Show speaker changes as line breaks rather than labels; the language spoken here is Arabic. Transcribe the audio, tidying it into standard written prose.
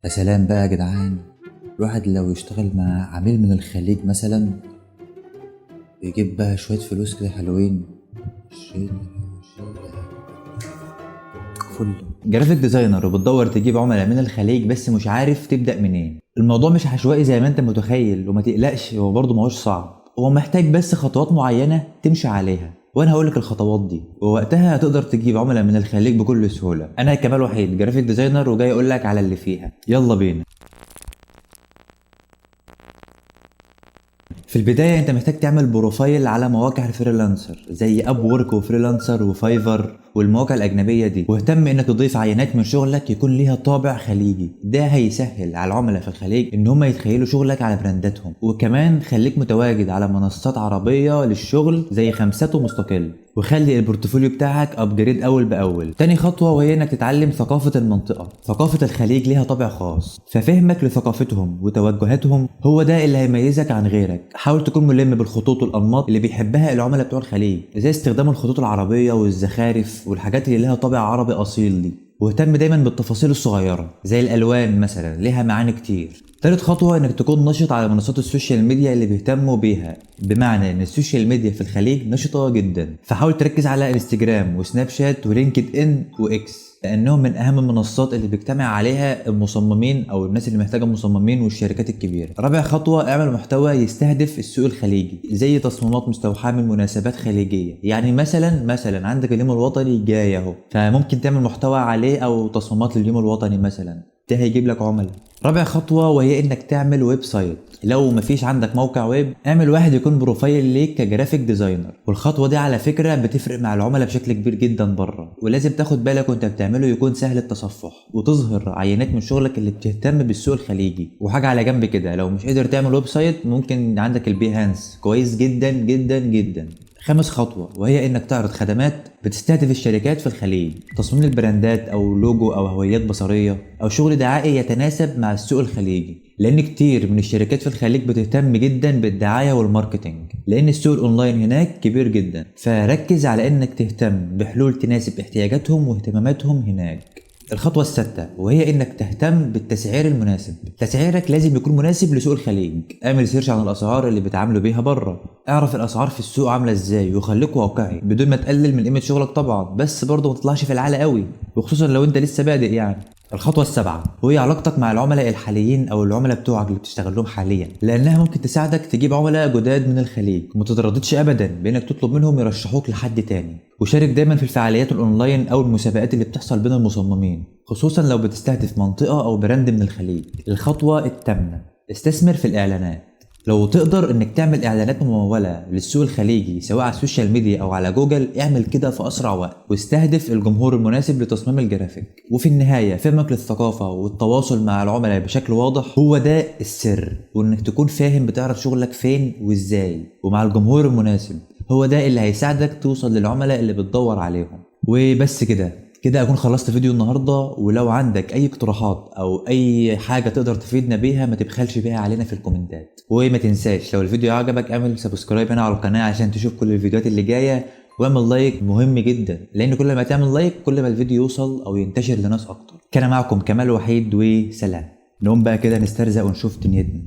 يا سلام بقى يا جدعان. الواحد لو يشتغل مع عميل من الخليج مثلا يجيب بقى شوية فلوس كده حلوين. 20 فل. جرافيك ديزاينر وبتدور تجيب عملاء من الخليج بس مش عارف تبدأ منين. الموضوع مش عشوائي زي ما انت متخيل، وما تقلقش هو برضه ماهوش صعب، هو محتاج بس خطوات معينة تمشي عليها، وانا هقولك الخطوات دي ووقتها هتقدر تجيب عملاء من الخليج بكل سهولة. انا كمال وحيد جرافيك ديزاينر وجاي اقولك على اللي فيها. يلا بينا. في البداية انت محتاج تعمل بروفايل على مواقع الفريلانسر زي اب وورك وفريلانسر وفايفر والمواقع الاجنبية دي، واهتم انك تضيف عينات من شغلك يكون ليها طابع خليجي. ده هيسهل على العملاء في الخليج ان هم يتخيلوا شغلك على برانداتهم. وكمان خليك متواجد على منصات عربية للشغل زي خمسات ومستقل، وخلي البورتفوليو بتاعك ابجريد اول باول. تاني خطوة وهي انك تتعلم ثقافة المنطقة. ثقافة الخليج ليها طابع خاص، ففهمك لثقافتهم وتوجهاتهم هو ده اللي هيميزك عن غيرك. حاول تكون ملم بالخطوط والانماط اللي بيحبها العملاء بتوع الخليج، زي استخدام الخطوط العربية والزخارف والحاجات اللي لها طابع عربي اصيل دي. واهتم دايما بالتفاصيل الصغيرة زي الالوان مثلا، ليها معاني كتير. تالت خطوة انك تكون نشط على منصات السوشيال ميديا اللي بيهتموا بيها، بمعنى ان السوشيال ميديا في الخليج نشطة جدا، فحاول تركز على انستجرام وسناب شات ولينكد ان واكس، لانهم من اهم المنصات اللي بيجتمع عليها المصممين او الناس اللي محتاجه مصممين والشركات الكبيره. رابع خطوه اعمل محتوى يستهدف السوق الخليجي، زي تصميمات مستوحاه من مناسبات خليجيه. يعني مثلا عندك اليوم الوطني جاي اهو، فممكن تعمل محتوى عليه او تصميمات لليوم الوطني مثلا، ده هيجيب لك عملاء. رابع خطوة وهي انك تعمل ويب سايت. لو مفيش عندك موقع ويب اعمل واحد يكون بروفايل ليك كجرافيك ديزاينر. والخطوة دي على فكرة بتفرق مع العملاء بشكل كبير جدا بره، ولازم تاخد بالك وانت بتعمله يكون سهل التصفح وتظهر عينات من شغلك اللي بتهتم بالسوق الخليجي. وحاجة على جنب كده، لو مش قادر تعمل ويب سايت ممكن عندك البيهانس كويس جدا جدا جدا. خامس خطوة وهي انك تعرض خدمات بتستهدف الشركات في الخليج، تصميم البراندات او لوجو او هويات بصرية او شغل دعائي يتناسب مع السوق الخليجي، لان كتير من الشركات في الخليج بتهتم جدا بالدعاية والماركتينج، لان السوق الاونلاين هناك كبير جدا. فركز على انك تهتم بحلول تناسب احتياجاتهم واهتماماتهم هناك. الخطوة السادسة وهي انك تهتم بالتسعير المناسب. تسعيرك لازم يكون مناسب لسوق الخليج. اعمل سيرش عن الاسعار اللي بيتعاملوا بيها بره، اعرف الاسعار في السوق عاملة ازاي، وخليك واقعي بدون ما تقلل من قيمة شغلك طبعا، بس برضه ما تطلعش في العالي قوي، وخصوصا لو انت لسه بادئ يعني. الخطوة السابعة وهي علاقتك مع العملاء الحاليين او العملاء بتوعك اللي بتشتغل لهم حاليا، لانها ممكن تساعدك تجيب عملاء جداد من الخليج. وما تترددش ابدا بانك تطلب منهم يرشحوك لحد تاني. وشارك دايما في الفعاليات الاونلاين او المسابقات اللي بتحصل بين المصممين، خصوصا لو بتستهدف منطقة او براند من الخليج. الخطوة الثامنة استثمر في الاعلانات. لو تقدر انك تعمل اعلانات ممولة للسوق الخليجي سواء على السوشيال ميديا او على جوجل، اعمل كده في اسرع وقت واستهدف الجمهور المناسب لتصميم الجرافيك. وفي النهاية فهمك للثقافة والتواصل مع العملاء بشكل واضح هو ده السر، وانك تكون فاهم بتعرض شغلك فين وازاي ومع الجمهور المناسب، هو ده اللي هيساعدك توصل للعملاء اللي بتدور عليهم. وبس كده اكون خلصت فيديو النهارده. ولو عندك اي اقتراحات او اي حاجه تقدر تفيدنا بيها ما تبخلش بيها علينا في الكومنتات. وما تنساش لو الفيديو عجبك اعمل سبسكرايب هنا على القناه عشان تشوف كل الفيديوهات اللي جايه، واعمل لايك مهم جدا، لان كل ما تعمل لايك كل ما الفيديو يوصل او ينتشر لناس اكتر. كان معكم كمال وحيد وسلام. نقوم بقى كده نسترزق ونشوف دنيتنا.